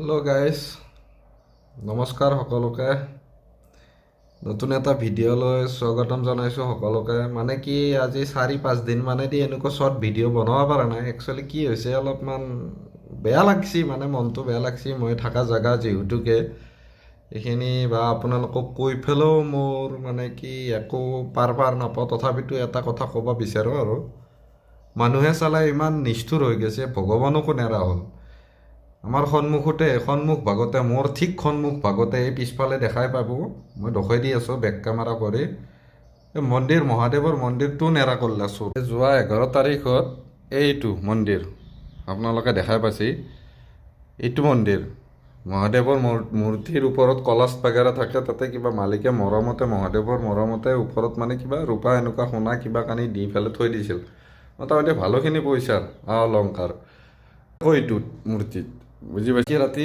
Hello' guys, নমস্কাৰ সকলোকে। নতুন এটা ভিডিঅ'লৈ স্বাগতম জনাইছোঁ সকলোকে। মানে কি আজি 4-5 দিন মানেদি এনেকুৱা শ্বৰ্ট ভিডিঅ' বনাব পৰা নাই। একচুৱেলি কি হৈছে, অলপমান বেয়া লাগছি, মানে মনটো বেয়া লাগছি। মই থকা জেগা যিহেতুকে এইখিনি বা আপোনালোকক কৈ পেলেও মোৰ মানে কি একো পাৰ নাপাওঁ। তথাপিতো এটা কথা ক'ব বিচাৰোঁ আৰু মানুহে চালে ইমান নিষ্ঠুৰ হৈ গৈছে, ভগৱানকো নেৰা হ'ল। আমাৰ সন্মুখ ভাগতে, মোৰ ঠিক সন্মুখ ভাগতে এই পিছফালে দেখাই পাব, মই দেখুৱাই দি আছোঁ বেক কেমেৰা কৰি। এই মহাদেৱৰ মন্দিৰটো নেৰা কৰিলে চোৰ। যোৱা 11 তাৰিখত এইটো মন্দিৰ আপোনালোকে দেখাই পাইছে। এইটো মন্দিৰ মহাদেৱৰ মূৰ্তিৰ ওপৰত কলচ বাগেৰা থাকে। তাতে কিবা মালিকে মহাদেৱৰ মৰমতে ওপৰত মানে কিবা ৰূপা এনেকুৱা সোণা কিবা কানি দি পেলাই থৈ দিছিল। মোটামুটি ভালোখিনি পইচাৰ অলংকাৰ এইটোত মূৰ্তিত, বুজি পাইছে। ৰাতি